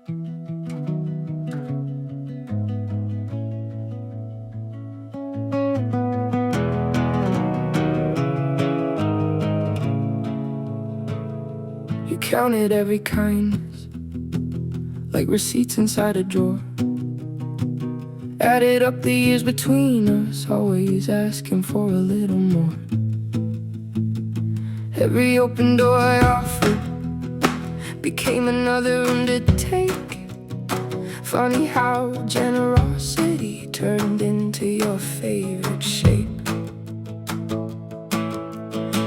You counted every kindness like receipts inside a drawer. Added up the years between us, always asking for a little more. Every open door I offered became another undertaking. Funny how generosity turned into your favorite shape.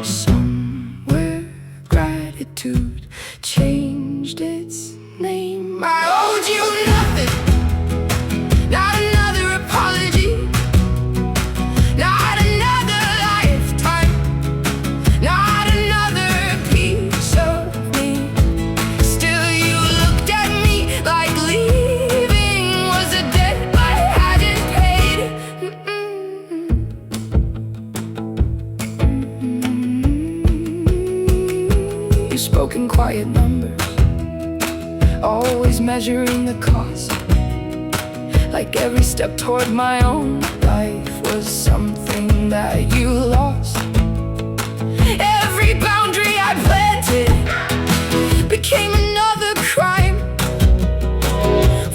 Somewhere gratitude changed its name. I owed you nothing, not another apology, not another lifetime, not another piece of me. Still you looked at me like leaving was a debt I hadn't paid. You spoke in quiet numbers, always measuring the cost, like every step toward my own life was something that you lost. Every boundary I planted became another crime.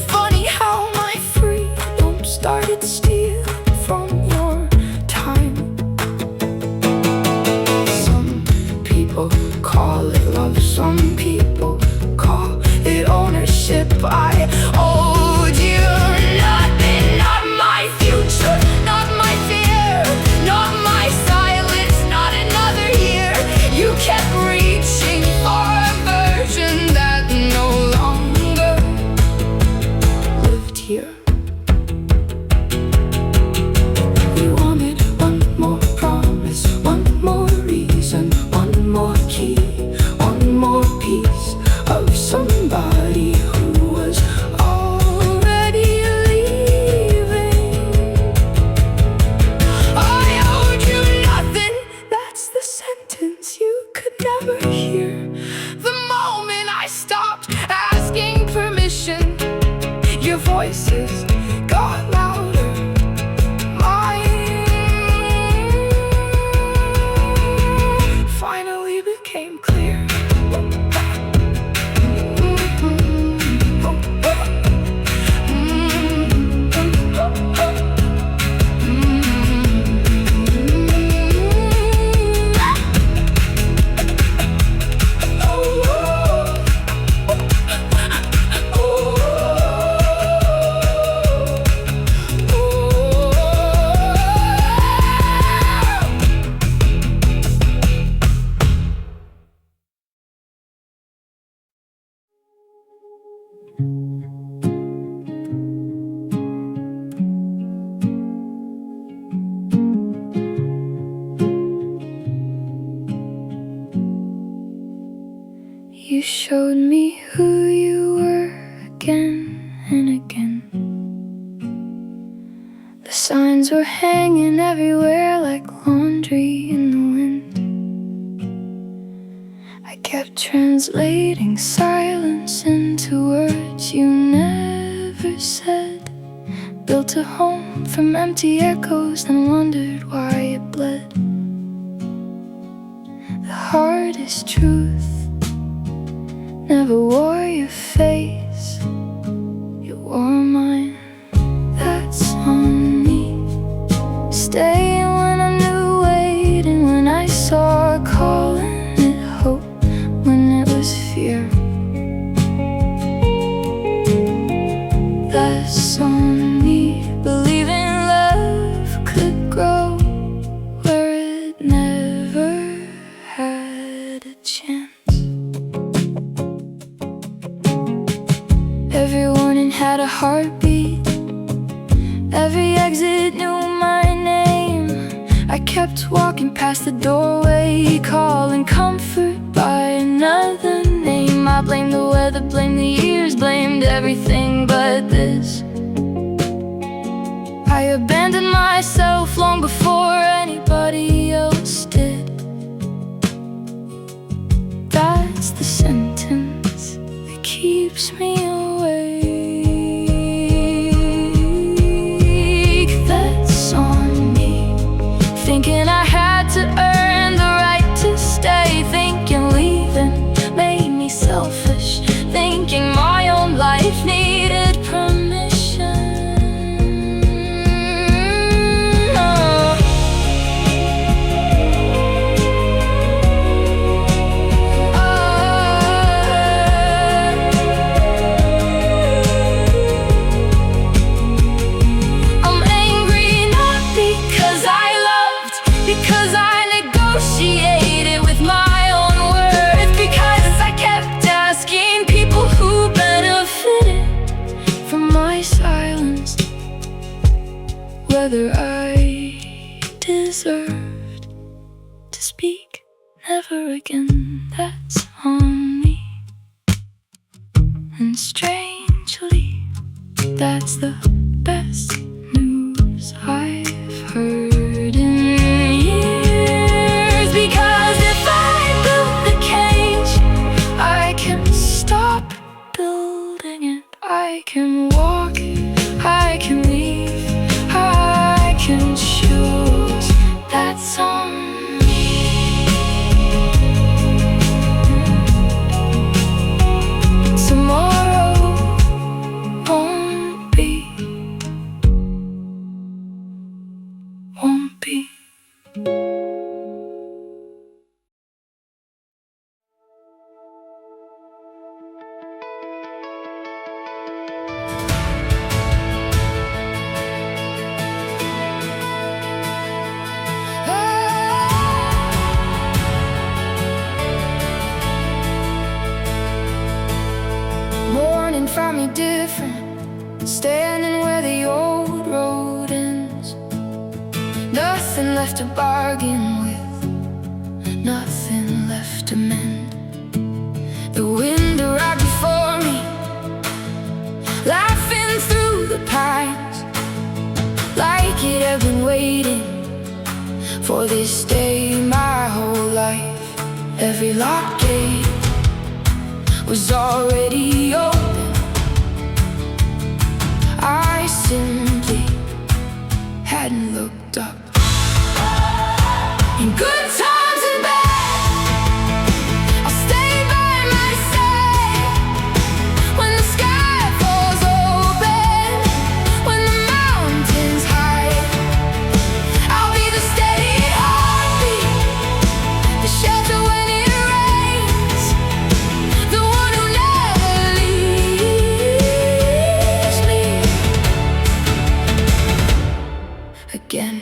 Funny how my freedom started stealing from your time. Some people call it love, some people call it ownership. I owed you nothing, not my future, not my fear, not my silence, not another year. You kept reaching for a version that no longer lived here. You wanted one more promise, one more reason, one more key, one more piece of somebody who was already leaving. I owed you nothing, that's the sentence you could never hear. The moment I stopped asking permission, your voices got louder. Mine finally became clear. You showed me who you were again and again. The signs were hanging everywhere like laundry in the wind. I kept translating silence into words you never said. Built a home from empty echoes and wondered why it bled. The hardest truth never wore your face, you wore mine. That's on me. Staying when I knew waiting, when I saw calling it hope, when it was fear. That's on me. Believing love could grow where it never had a chance. Every warning had a heartbeat, every exit knew my name. I kept walking past the doorway, calling comfort by another name. I blamed the weather, blamed the years, blamed everything but this. I abandoned myself long before anybody else did. That's the sentence that keeps me awake. whether I deserved to speak. Never again, that's on me. And strangely, that's the best news I've heard in years. Because if I build the cage, I can stop building it. I can walk, I can leave, I can choose. That's on me. Tomorrow won't be. Morning found me different, standing where the old road ends. Nothing left to bargain with, nothing left to mend. The wind arrived before me, laughing through the pines, like it had been waiting for this day my whole life. Every locked gate was already open. I simply hadn't looked up. In good times and bad, I'll stay by my side. When the sky falls open, when the mountains hide, I'll be the steady heartbeat, the shelter when it rains, the one who never leaves me again.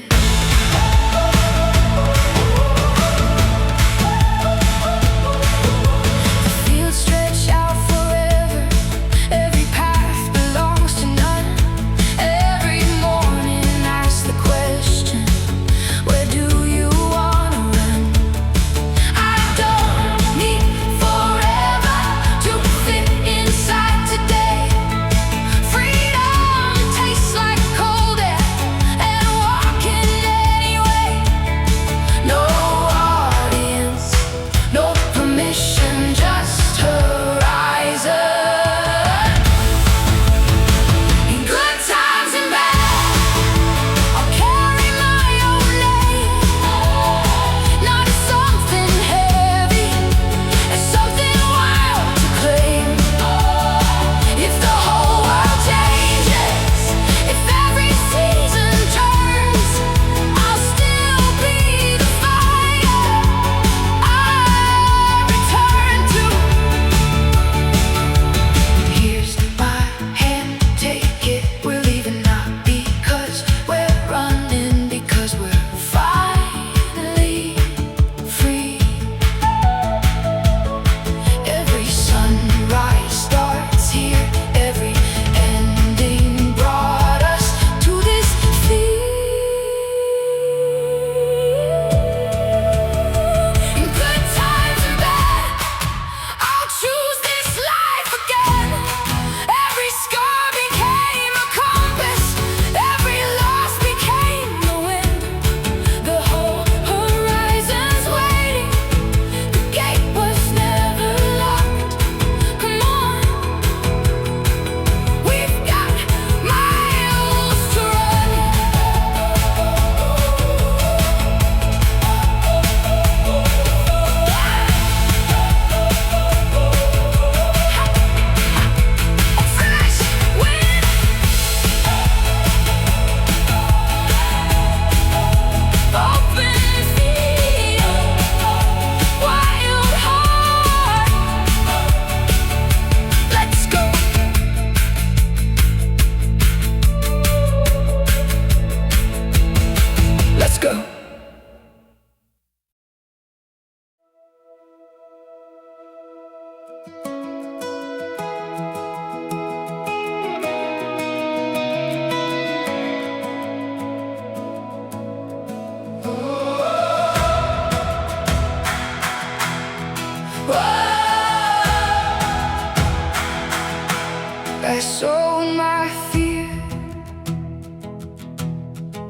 I sold my fear,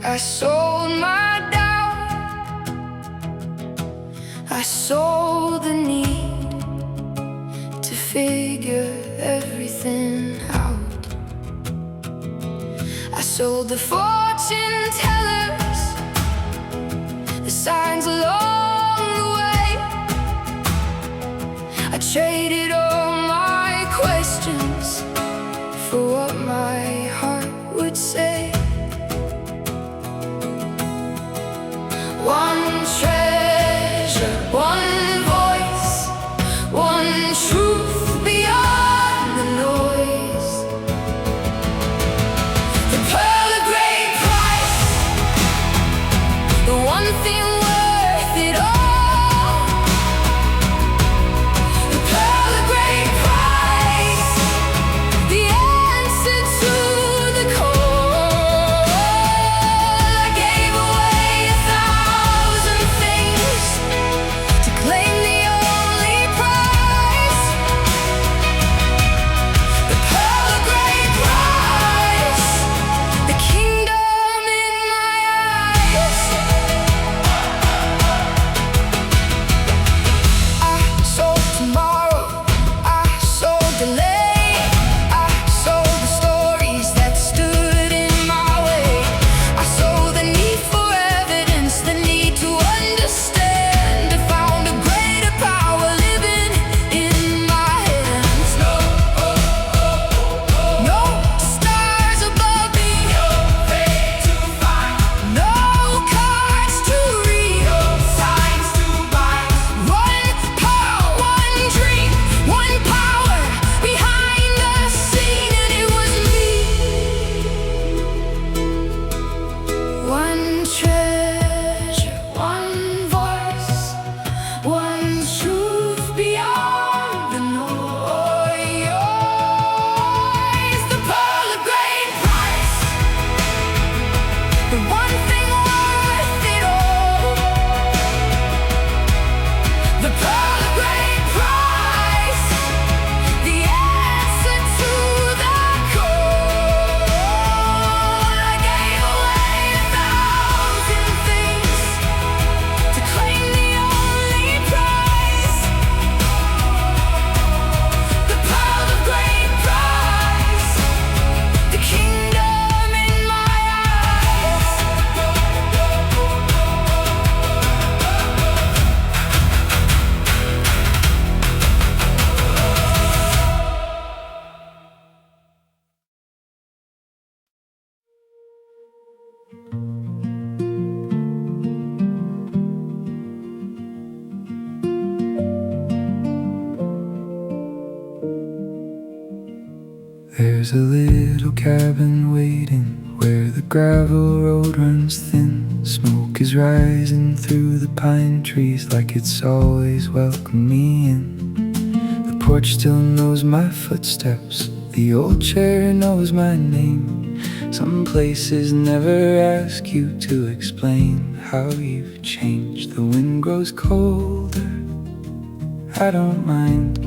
I sold my doubt, I sold the need to figure everything out. I sold the fortune tellers, the signs along the way. I traded all my questions for what my heart would say. One treasure, one voice, one truth beyond the noise. The pearl of great price, the one thing worth it all. The pearl of great price, the answer to the call. I gave away 1,000 things to claim the only prize. The pearl of great price, the kingdom in my eyes. I sold tomorrow, I sold delay, I sold the stories that stood in my way. I sold the need for evidence, the need to understand. I found a greater power living in my hands. No stars above me, no fate to find, no cards to read, no signs to bind. One pearl, one dream, one power behind the scene, and it was me. One treasure, one voice, one truth beyond the noise. The pearl of great price, the one thing worth it all. The pearl of great price, the answer to the call. I gave away 1,000 things to claim the only prize. The pearl of great price, the kingdom in my eyes. There's a little cabin waiting where the gravel road runs thin. Smoke is rising through the pine trees like it's always welcomed me in. The porch still knows my footsteps, the old chair knows my name. Some places never ask you to explain how you've changed. The wind grows colder, I don't mind.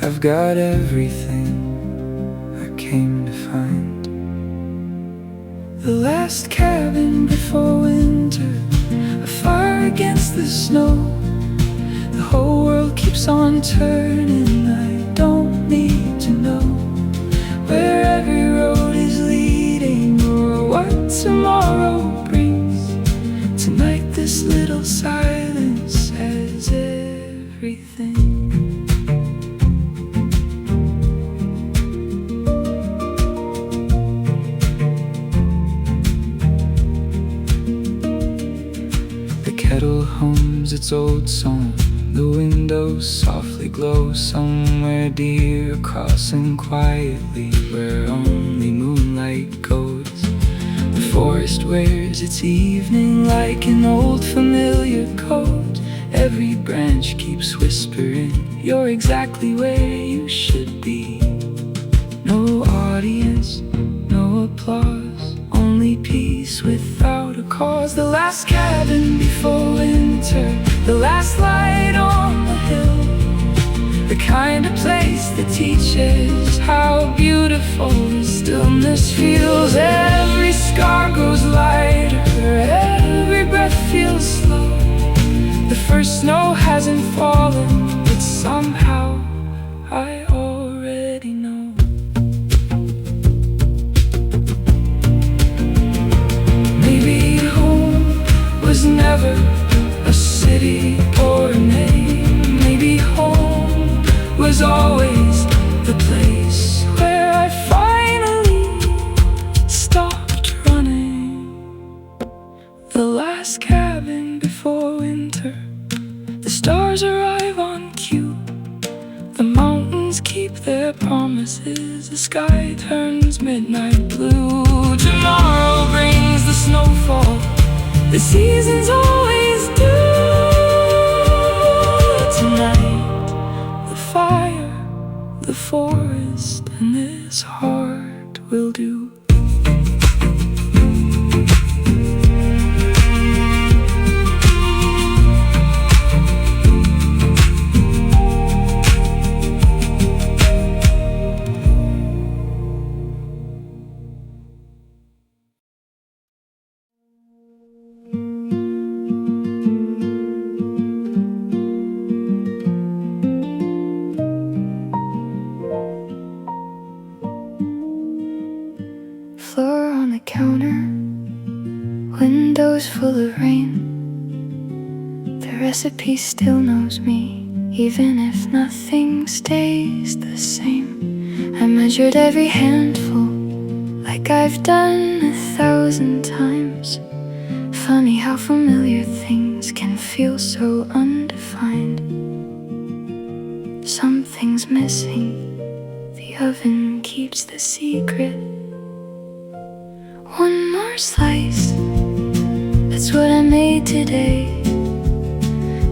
I've got everything I came to find. The last cabin before winter, a fire against the snow. The whole world keeps on turning, I don't need to know where every road is leading or what tomorrow brings. Tonight this little silence says everything. Kettle hums its old song, the windows softly glow. Somewhere deer are crossing quietly where only moonlight goes. The forest wears its evening like an old familiar coat. Every branch keeps whispering, you're exactly where you should be. No audience, no applause, only peace without a cause. The last cabin before winter, the last light on the hill. the kind of place that teaches how beautiful the stillness feels. Every scar goes lighter, every breath feels slow. The first snow hasn't fallen, but somehow I already know. Maybe home was never a city or a name. Maybe home was always the place where I finally stopped running. The last cabin before winter, the stars arrive on cue. The mountains keep their promises, the sky turns midnight blue. Tomorrow brings the snowfall, the seasons always do. Tonight, the fire, the forest, and this heart will do. Floor on the counter, windows full of rain. The recipe still knows me, even if nothing stays the same. I measured every handful, like I've done 1,000 times. Funny how familiar things can feel so undefined. Something's missing, the oven keeps the secret. One more slice, that's what I made today.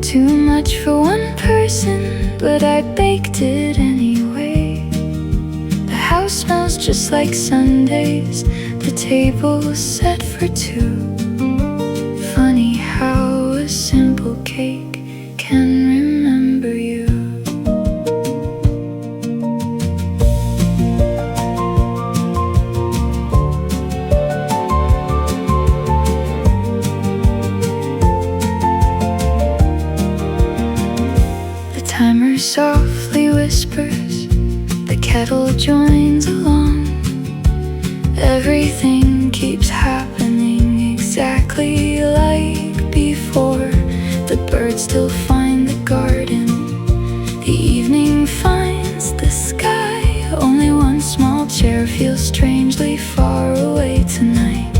Too much for one person, but I baked it anyway. The house smells just like Sundays, the table's set for two. Funny how a simple cake can remember you. Timer softly whispers, the kettle joins along. Everything keeps happening exactly like before. The birds still find the garden, the evening finds the sky. Only one small chair feels strangely far away tonight.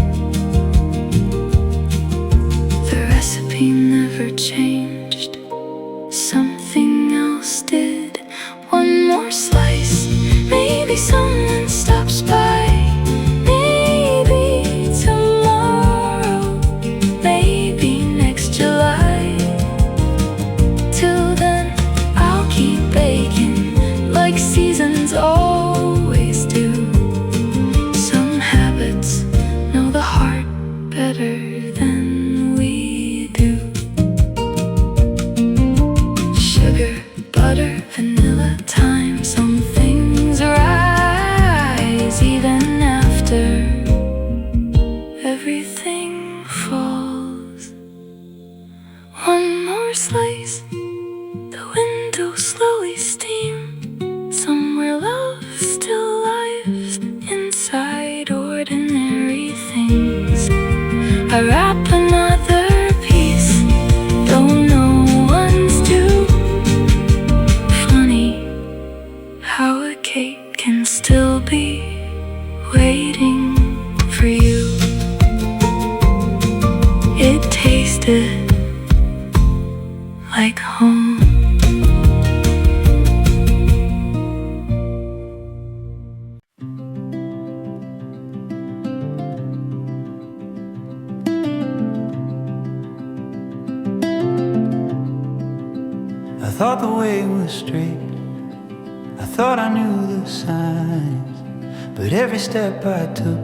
The recipe never changed, something else did. One more slice, maybe someone stops by. Maybe tomorrow, maybe next July. Till then, I'll keep baking like seasons always do. Some habits know the heart better than we do. Sugar, butter, vanilla, thyme. Some things rise even after everything falls. One more slice, the window slowly steam. Somewhere love still lives inside ordinary things. I wrap another piece, though no one's due. Funny how a cake can still be waiting for you. It tasted like home. I thought the way was straight, I thought I knew the signs, but every step I took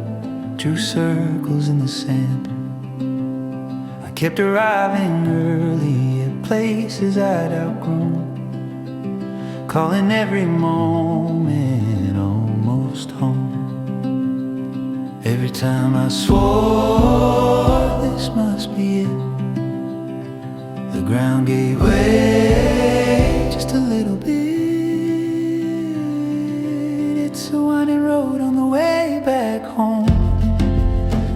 drew circles in the sand. I kept arriving early at places I'd outgrown, calling every moment almost home. Every time I swore this must be it, the ground gave way just a little bit. It's a winding road on the way back home.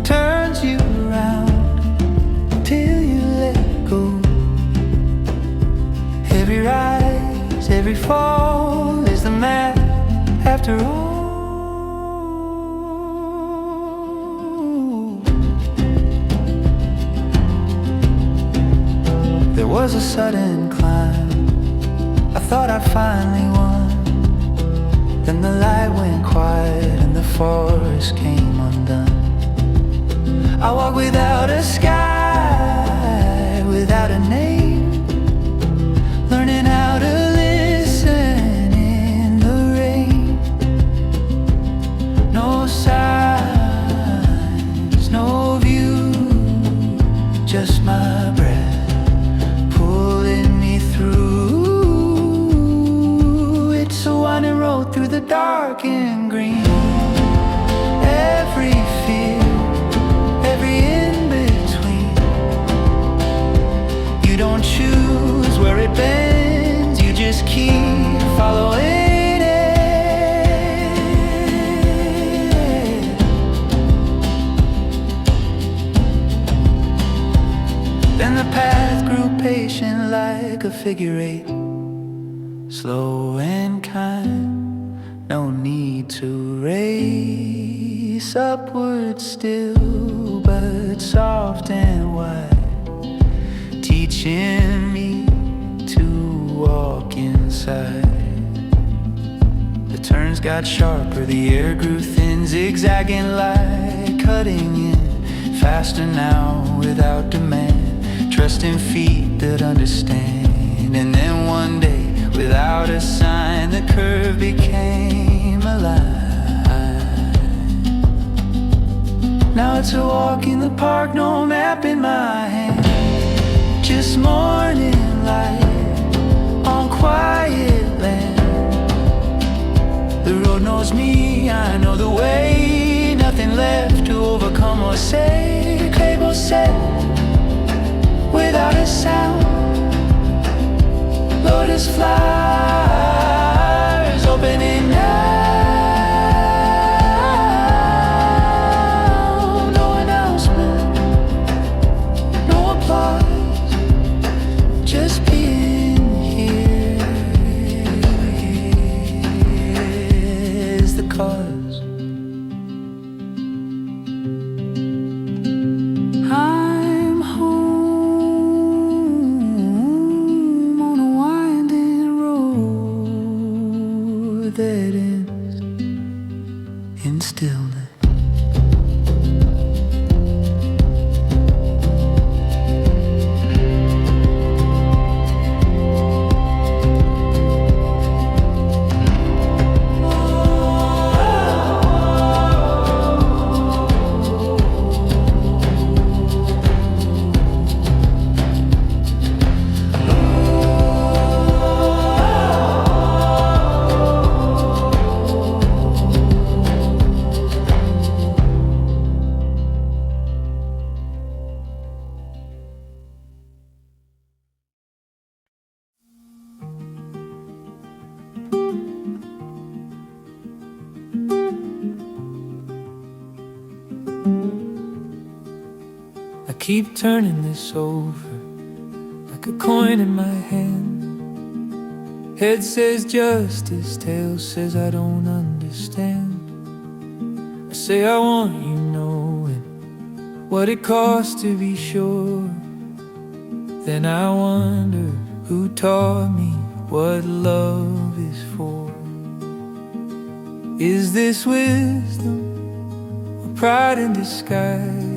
Turns you around till you let go. Every rise, every fall is the map after all. There was a sudden climb, I thought I finally won. Then the light went quiet and the forest came undone. I walk without a sky, without a name, learning how to listen in the rain. No signs, no view, just my breath pulling me through. It's a winding road through the dark and green. Every fear, every in-between. You don't choose where it bends, you just keep following it. Then the path grew patient like a figure eight, slow and kind. No need to race, upward still, but soft and wide, teaching me to walk inside. The turns got sharper, the air grew thin, zigzagging like cutting in. Faster now, without demand, trusting feet that understand. And then one day, without a sign, the curve became a line. Now it's a walk in the park, no map in my hand, just morning light on quiet land. The road knows me, I know the way, nothing left to overcome or say. Cable set without a sound, lotus flowers opening now. No announcement, no applause, just being here is the cause. I'm home on a winding road that ends in stillness. I keep turning this over like a coin in my hand. Head says justice, tail says I don't understand. I say I want you knowing what it costs to be sure. Then I wonder who taught me what love is for. Is this wisdom or pride in disguise?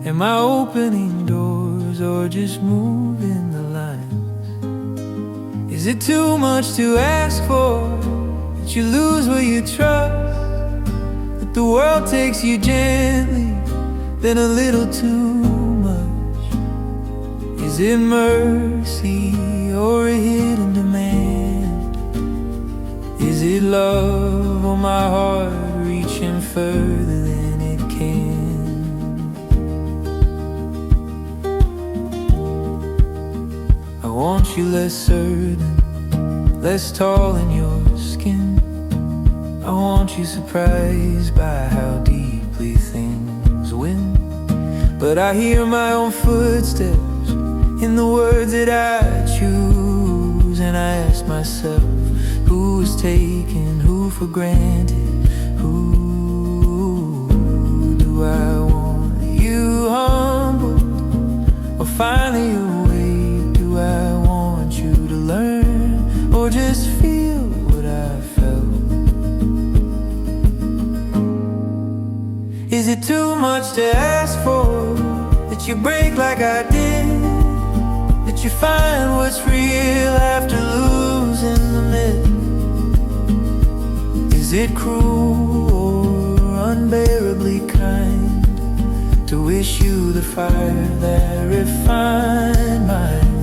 Am I opening doors or just moving the lines? Is it too much to ask for that you lose what you trust? That the world takes you gently, then a little too much? Is it mercy or a hidden demand? Is it love or my heart reaching further than it can? I want you less certain, less tall in your skin. I want you surprised by how deeply things win. But I hear my own footsteps in the words that I choose, and I ask myself, who is taken, who for granted, who do I want? You humbled, or finally awake? Do I want you to learn, or just feel what I felt? Is it too much to ask for, that you break like I did, that you find what's real after losing the myth? Is it cruel or unbearably kind to wish you the fire that refined mine?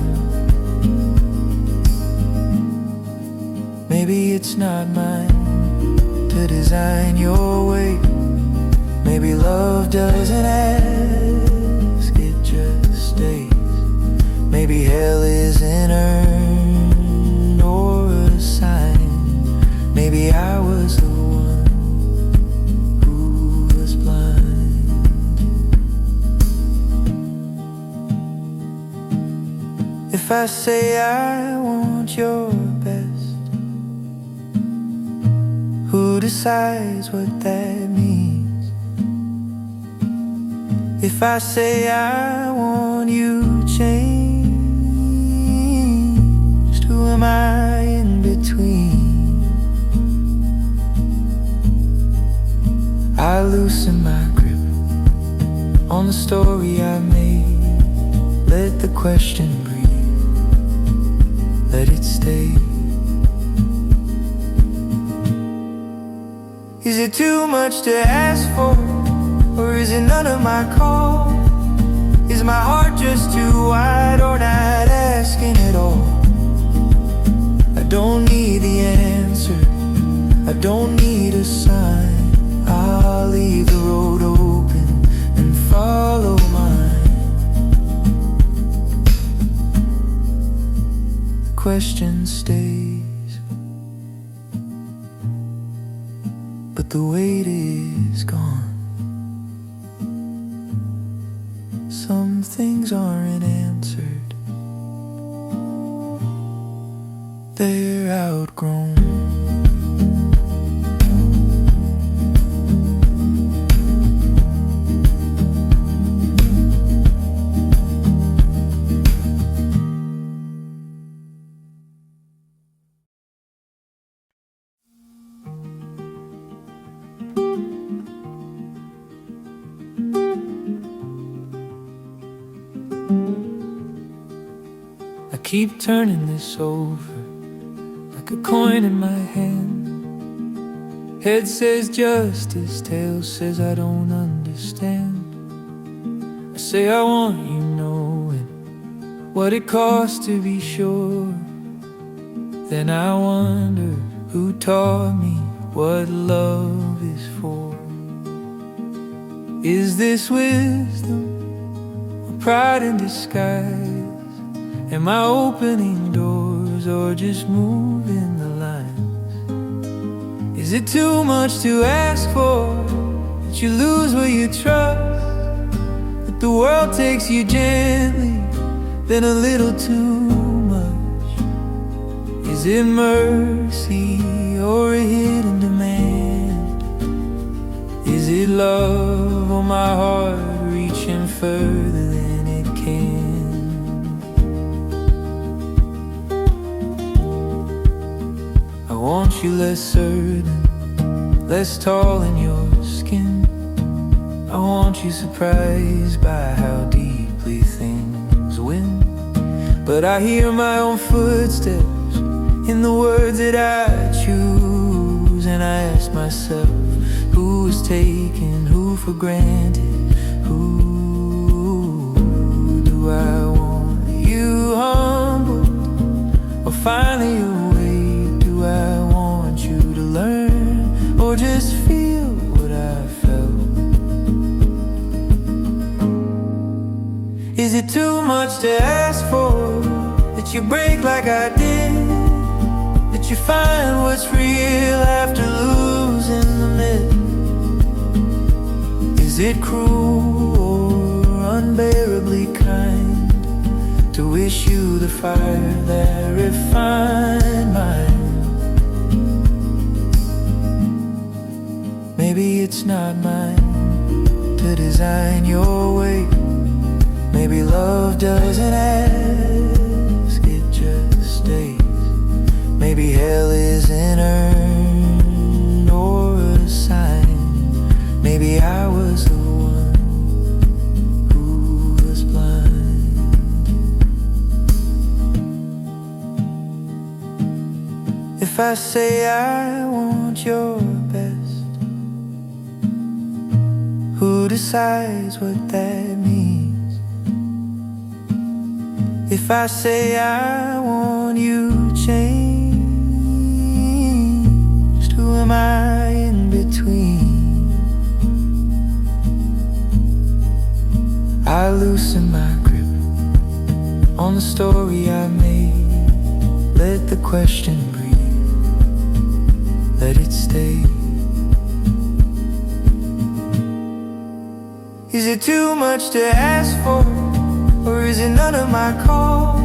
Maybe it's not mine to design your way. Maybe love doesn't ask, it just stays. Maybe hell isn't earned or assigned. Maybe I was the one who was blind. If I say I want your best, who decides what that means? If I say I want you changed, who am I in between? I loosen my grip on the story I made. Let the question breathe, let it stay. Is it too much to ask for, or is it none of my call? Is my heart just too wide, or not asking at all? I don't need the answer, I don't need a sign. I'll leave the road open and follow mine. The question stays, but the weight is gone. Some things aren't answered, they're outgrown. I keep turning this over like a coin in my hand. Head says justice, tail says I don't understand. I say I want you knowing what it costs to be sure. Then I wonder who taught me what love is for. Is this wisdom or pride in disguise? Am I opening doors or just moving the lines? Is it too much to ask for, that you lose what you trust, that the world takes you gently, then a little too much? Is it mercy or a hidden demand? Is it love or my heart reaching further than it can? I want you less certain, less tall in your skin. I want you surprised by how deeply things win. But I hear my own footsteps in the words that I choose, and I ask myself, who is taken, who for granted, who do I want? You humbled, or finally awake? Do I want you to just feel what I felt. Is it too much to ask for that you break like I did? That you find what's real after losing the myth? Is it cruel or unbearably kind to wish you the fire that refined mine? Maybe it's not mine to design your way. Maybe love doesn't ask, it just stays. Maybe hell isn't earned or assigned. Maybe I was the one who was blind. If I say I want your best, who decides what that means? If I say I want you changed, who am I in between? I loosen my grip on the story I made. Let the question breathe, let it stay. Is it too much to ask for? Or is it none of my call?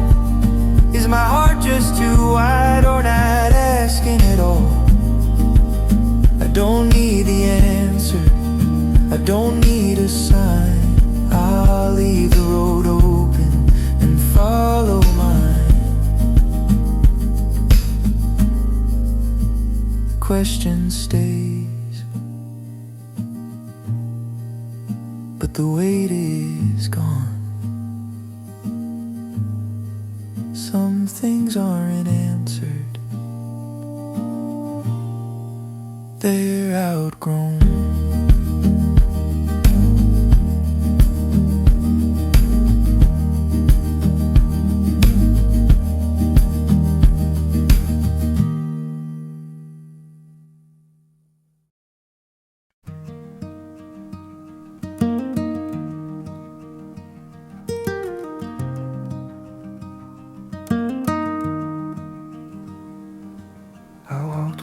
Is my heart just too wide or not asking at all? I don't need the answer, I don't need a sign. I'll leave the road open and follow mine. The question stays, but the weight is gone. Some things aren't answered, they're outgrown.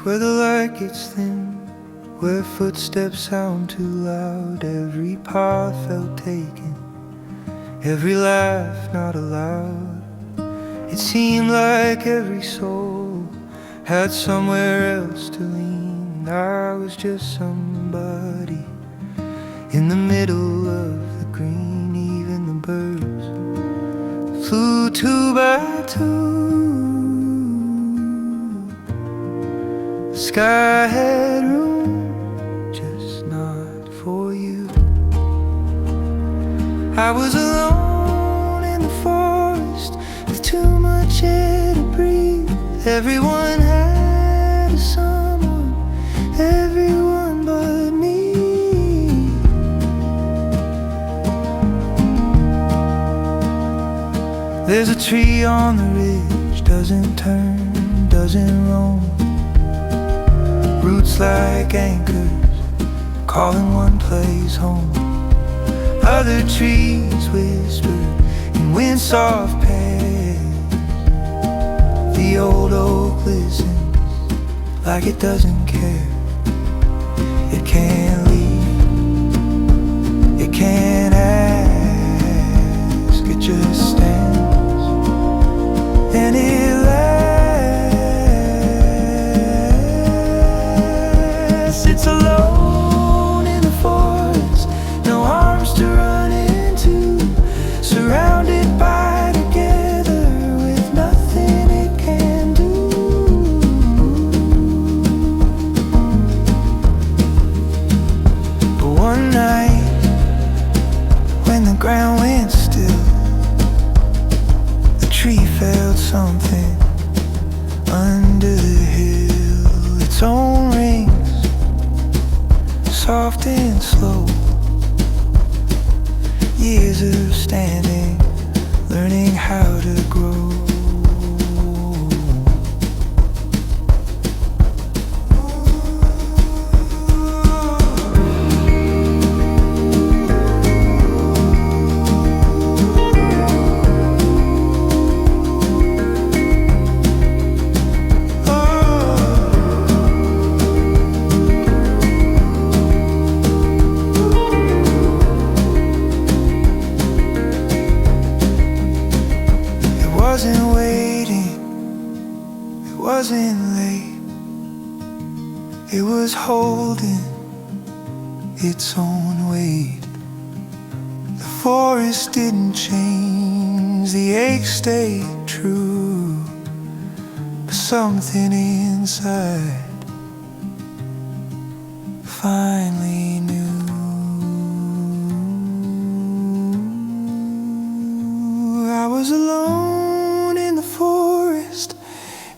Where the light gets thin, where footsteps sound too loud, every path felt taken, every laugh not allowed. It seemed like every soul had somewhere else to lean. I was just somebody in the middle of the green. Even the birds flew two by two. The sky had room, just not for you. I was alone in the forest with too much air to breathe. Everyone had a someone, everyone but me. There's a tree on the ridge, doesn't turn, doesn't roam. Roots like anchors, calling one place home. Other trees whisper in wind-soft pairs. The old oak listens like it doesn't care. It can't leave, it can't ask. It just stands and it lasts. It's alone in the forest, no arms to run into, surrounded by together with nothing it can do. But one night, when the ground went still, the tree felt something under the hill. Its own rings, soft and slow. Years of standing, learning how to grow. It was holding its own weight. The forest didn't change, the ache stayed true. But something inside finally knew. I was alone in the forest,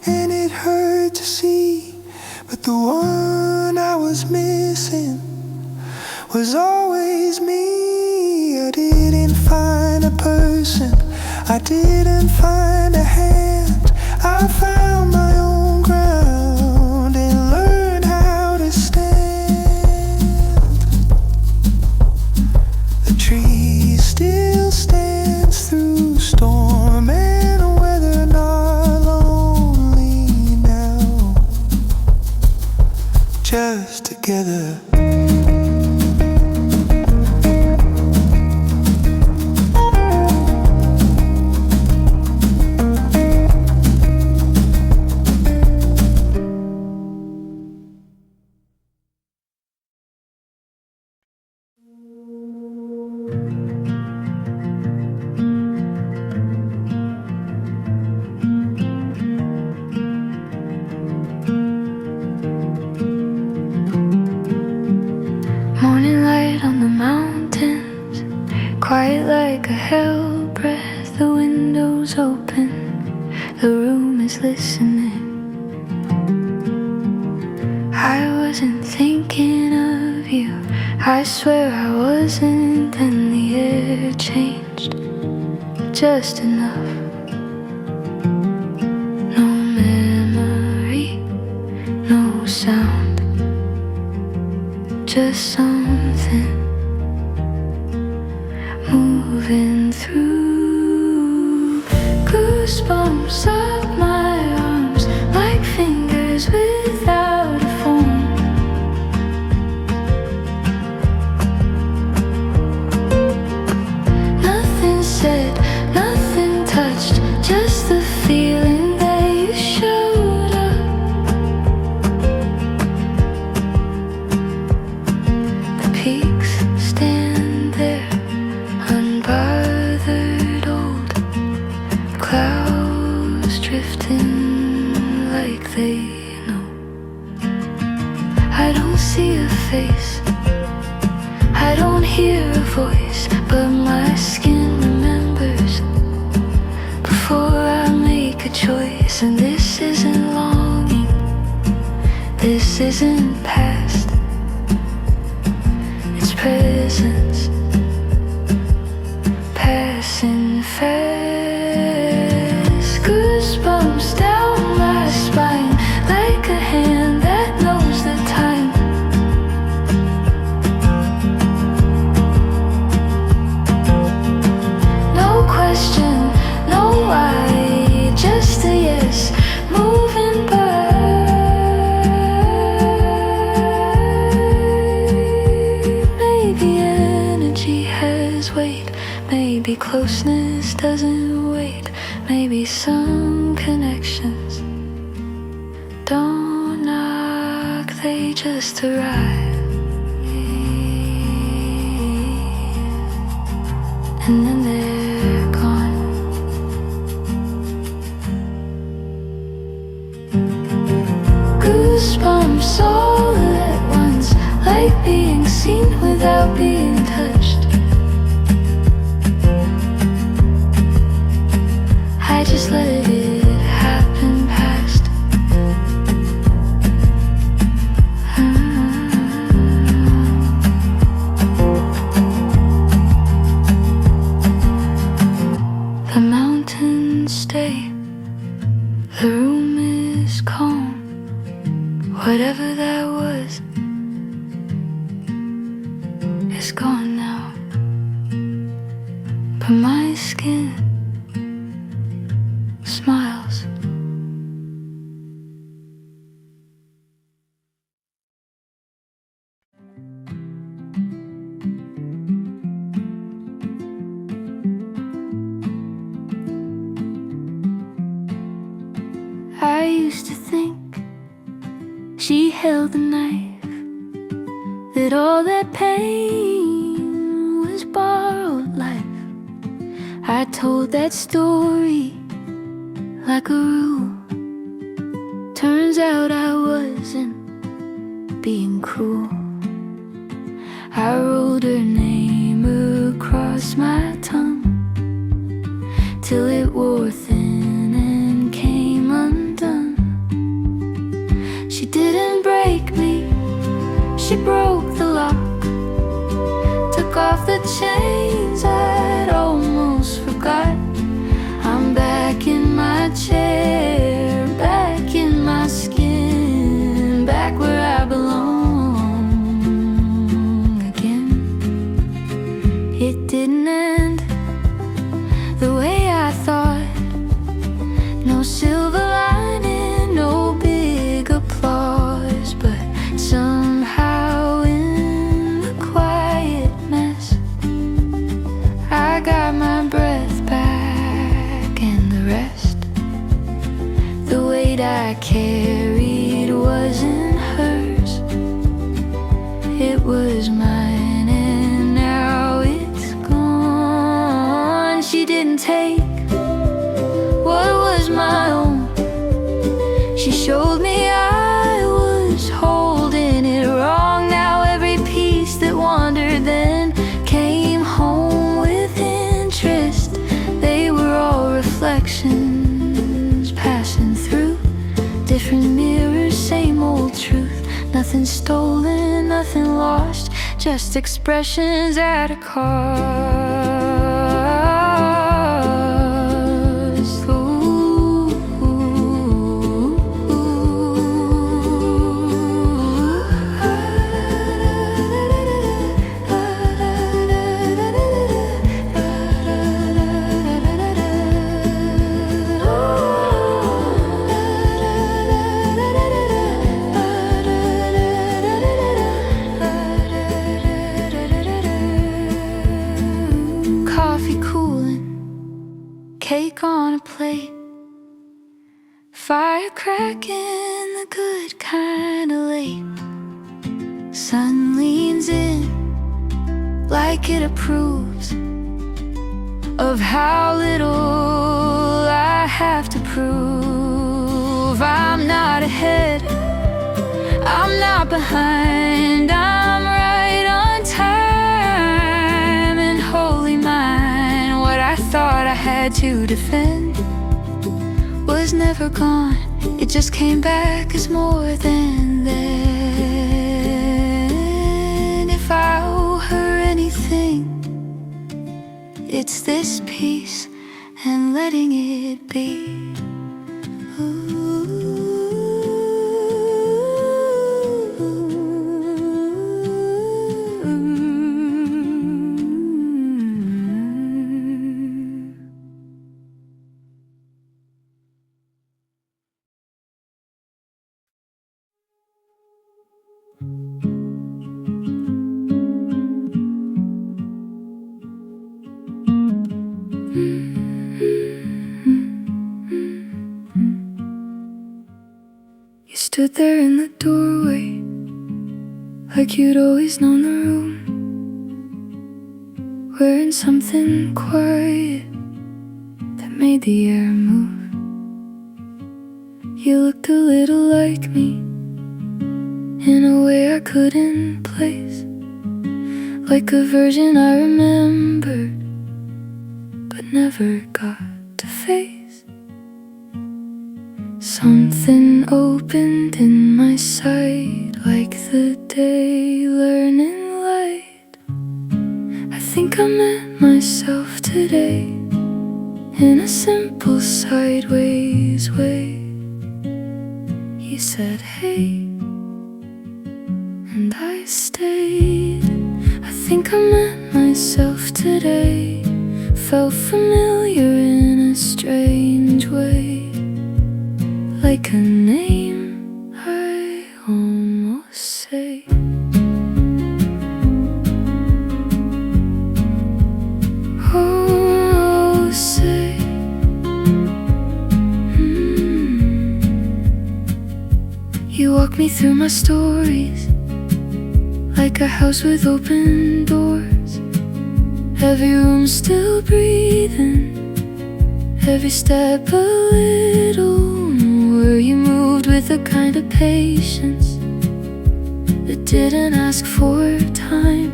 and it hurt to see. But the one I was missing was always me. I didn't find a person, I didn't find a hand. I found my own ground and learned how to stand. The tree still stands through storm and weather, not lonely now, just together. Morning light on the mountains, quiet like a hell breath. The window's open, the room is listening. I wasn't thinking of you, I swear I wasn't. Then the air changed, just enough. No memory, no sound, just something moving through. Goosebumps up my arms, like fingers without a form. Nothing said, nothing touched, just the feeling that you showed up. The peaks stand there, unbothered, old clouds drifting like they know. I don't see a face, I don't hear a voice, but my skin remembers before I make a choice. And this isn't longing, this isn't past, it's presence, passing fast. Goosebumps down my spine, like a hand that knows the time. No question, no why, just a yes, moving by. Maybe energy has weight, maybe closeness doesn't wait, maybe some connections don't knock, they just arrive. And then they're gone. Goosebumps all at once, like being seen without being touched. I just let it happen past. The mountains stay, the room is calm. Whatever that was is gone now. But my skin smiles. I used to think she held the knife, that all that pain was borrowed life. I told that story like a rule. Turns out I wasn't being cruel. I wrote her name across my tongue till it wore thin and came undone. She didn't break me, she broke the lock, took off the chains I'd almost forgot. I'm back in my chair, back in my skin, back where I belong again. It didn't end the way I thought. No silver lining, no big applause, but somehow in the quiet mess I got my breath back and the rest. The weight I carried wasn't hers, it was mine, and now it's gone. She didn't take what was my own. She showed me I was holding it wrong. Now every piece that wandered then came home with interest. They were all reflections passing through different mirrors, same old truth. Nothing stolen, nothing lost, just expressions at a cost. Coffee cooling, cake on a plate, fire cracking the good kind of late. Sun leans in like it approves of how little I have to prove. I'm not ahead, I'm not behind, I'm right on time and wholly mine. What I thought I had to defend was never gone, it just came back as more than then. If I owe her anything, it's this peace and letting it be. You stood there in the doorway, like you'd always known the room, wearing something quiet that made the air move. You looked a little like me, in a way I couldn't place, like a version I remembered, but never got to face. Something opened in my sight, like the day learning light. I think I met myself today, in a simple sideways way. You said hey, and I stayed. I think I met myself today, felt familiar in a strange way, like a name I almost say. Oh, say You walk me through my stories, like a house with open doors. Every room still breathing, every step a little. Were you moved with a kind of patience that didn't ask for time?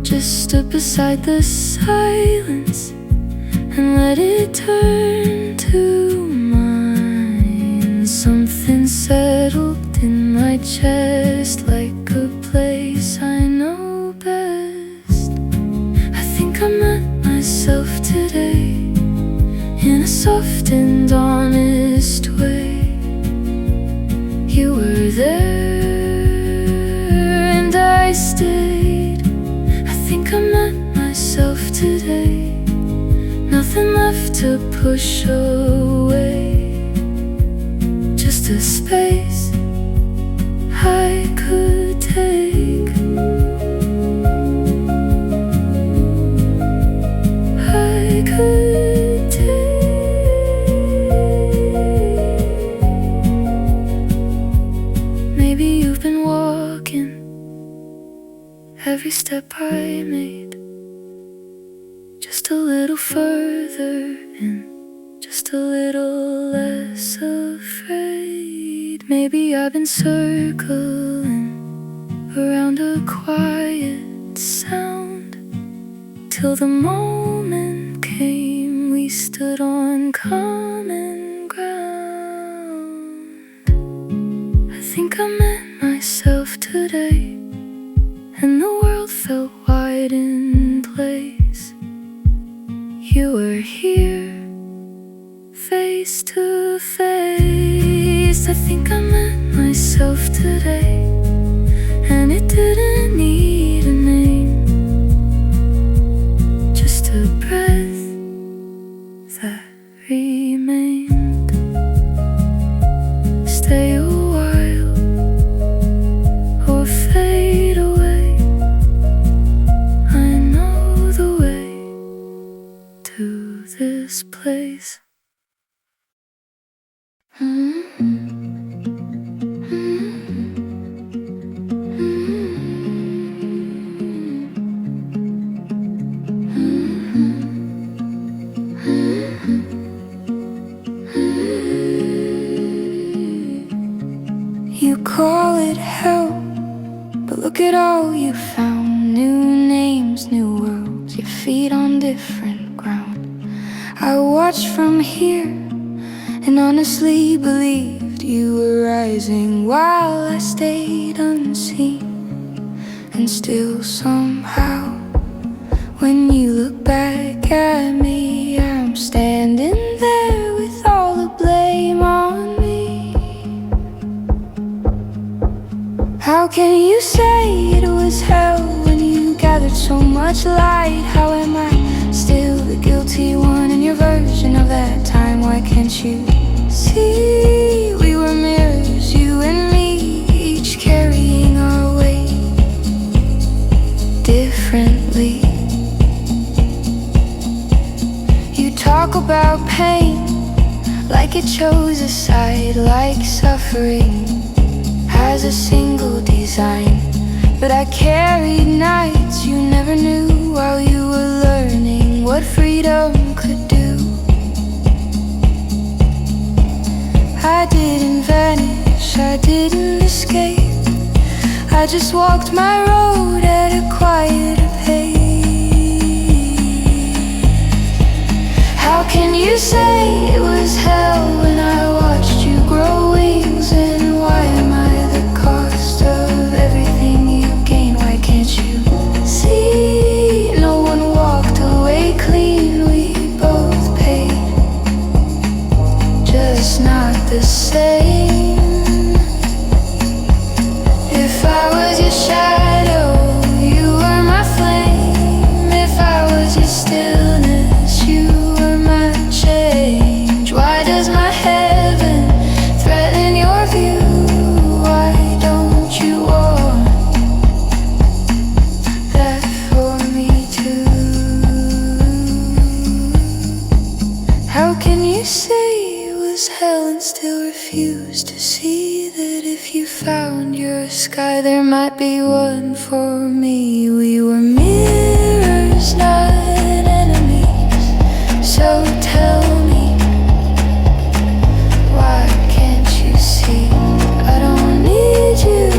Just stood beside the silence and let it turn to mine. Something settled in my chest, like a place I know best. I think I met myself today in a soft and honest way. You were there and I stayed. I think I met myself today. Nothing left to push away, just a space I could take. I could take. Maybe you've been walking every step I made, just a little further and just a little less afraid. Maybe I've been circling around a quiet sound till the moment came we stood on common ground. I think I met myself today, and the world felt wide in place. You were here, face to face. I think I met myself today, and it didn't need a name, just a breath that remained. Stay a while or fade away. I know the way to this place. You call it hell, but look at all you found. New names, new worlds, your feet on different ground. I watched from here and honestly believed you were rising while I stayed unseen. And still somehow, when you look back at me, I'm standing there with all the blame on me. How can you say it was hell when you gathered so much light? How am I still the guilty one in your version of that time? Why can't you see we were mirrors, you and me, each carrying our weight differently? You talk about pain like it chose a side, like suffering has a single design. But I carried nights you never knew while you were learning what freedom could do. I didn't vanish, I didn't escape. I just walked my road at a quieter pace. How can you say it was hell when I watched you grow wings? And why am I the cost of everything you gain? Why can't you see? No one walked away clean, we both paid, just not the same. If I was your shadow, you were my flame. If I was your stillness, you were my change. Why does my head sky, there might be one for me. We were mirrors, not enemies. So tell me, why can't you see? I don't need you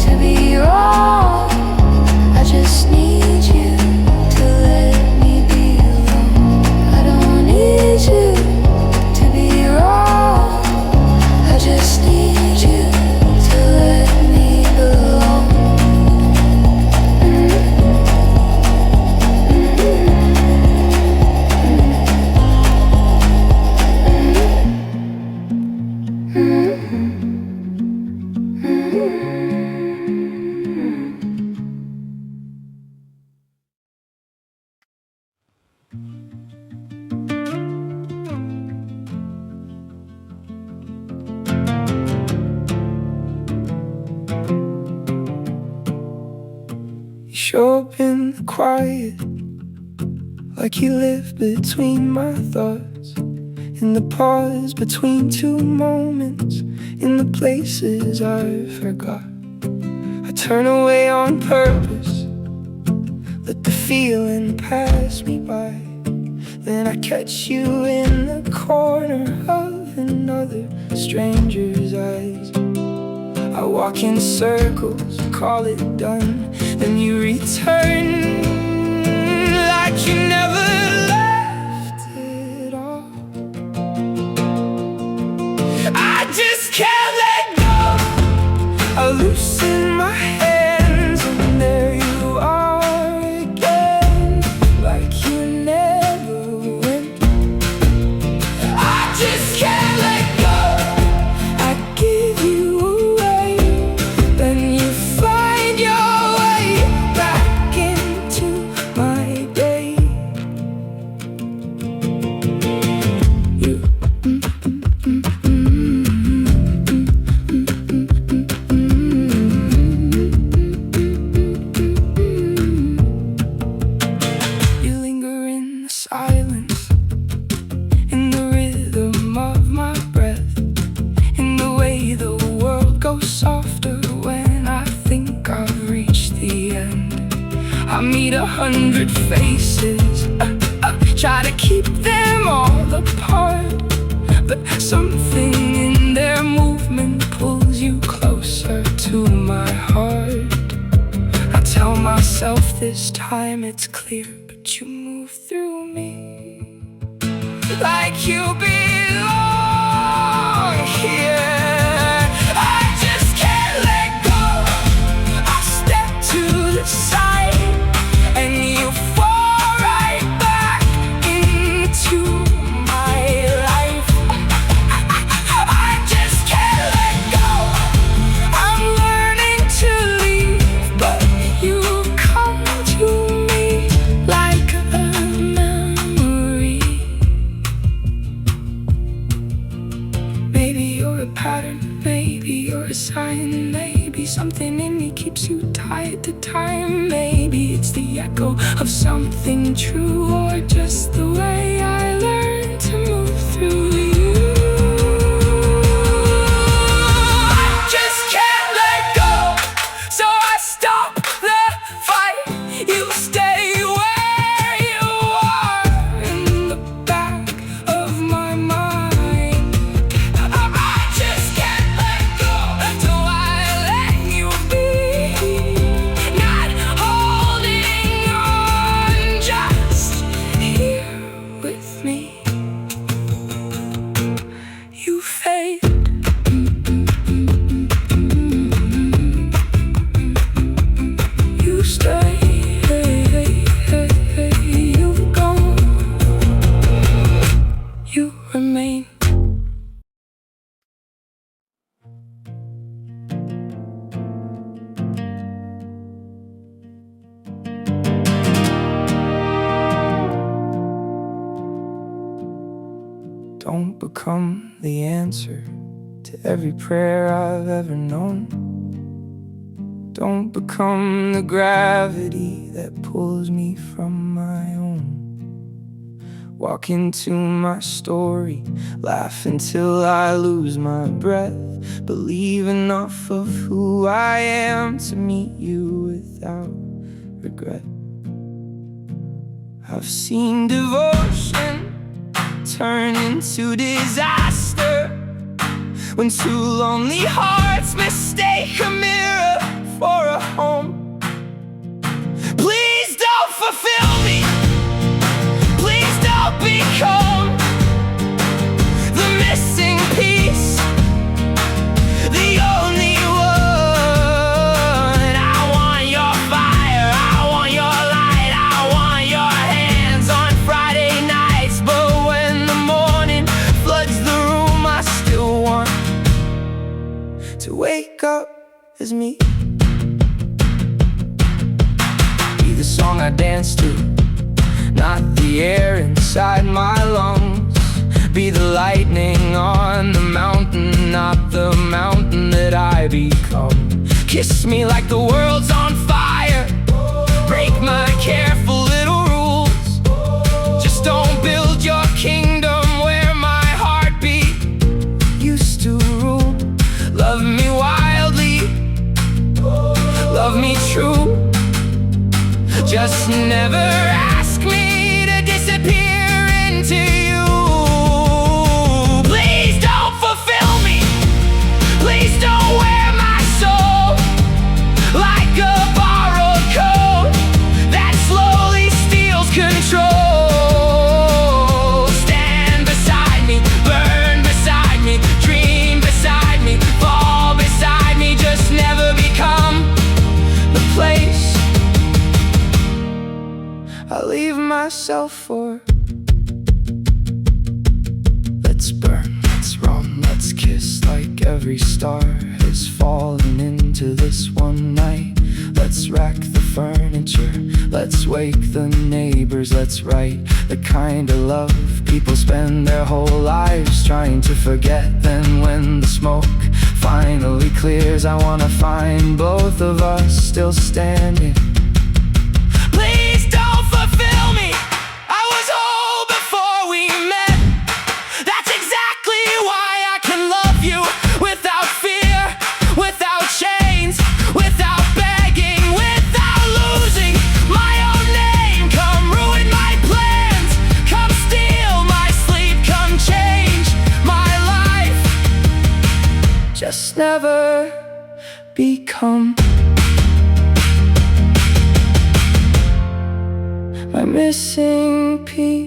to be wrong. I just need you to let me be alone. I don't need you to be wrong. I just need you to let me belong. You show up in the quiet, like you live between my thoughts, in the pause between two moments, in the places I forgot. I turn away on purpose, let the feeling pass me by. Then I catch you in the corner of another stranger's eyes. I walk in circles, call it done, then you return like you never left at all. I just can't let go. I loosen my hands and there you are again, like you never went. I just can't let go. I give you away, then you find your way back into my day. You You linger in the silence, in the rhythm of my breath, in the way the world goes softer when I think I've reached the end. I meet 100 faces, try to keep them all apart, but something in their movement pulls you closer to my heart. I tell myself this time it's clear, but you move through me like you belong here. I just can't let go. I step to the side and you fall right back into my life. I just can't let go. I'm learning to leave, but you come to me like a memory. Maybe you're a pattern, maybe you're a sign, maybe something in me keeps you tied to time. Maybe it's the echo of something true, or just the way I learned to move through you. I just can't let go, so I stop the fight. You stay where you are, in the back of my mind. I just can't let go, so I let you be. Not holding on, just here with me. You fade, you stay, you've gone, you remain. Don't become the answer to every prayer I've ever known. Don't become the gravity that pulls me from my own. walk into my story, laugh until I lose my breath, believe enough of who I am to meet you without regret. I've seen devotion turn into disaster when two lonely hearts mistake a mirror for a home. Please don't fulfill me, please don't become the missing piece, the only one. I want your fire, I want your light, I want your hands on Friday nights, but when the morning floods the room, I still want to wake up as me. Be the song I dance to, not the air inside my lungs. Be the lightning on the mountain, not the mountain that I become. Kiss me like the world's on fire, break my careful little rules. Just don't build your kingdom where my heartbeat used to rule. Love me wildly, love me true. Just never ask me to disappear into you. Please don't fulfill me, please don't wear my soul like a borrowed coat that slowly steals control. Stand beside me, burn beside me, dream beside me, fall beside me. Just never become the place I leave myself for. Let's burn, let's run, let's kiss like every star has fallen into this one night. Let's rack the furniture, let's wake the neighbors. Let's write the kind of love people spend their whole lives trying to forget. Then when the smoke finally clears, I wanna find both of us still standing. Please don't fulfill me, I was whole before we met. That's exactly why I can love you without fear, without chains, without begging, without losing my own name. Come ruin my plans, come steal my sleep, come change my life. Just never become my missing piece.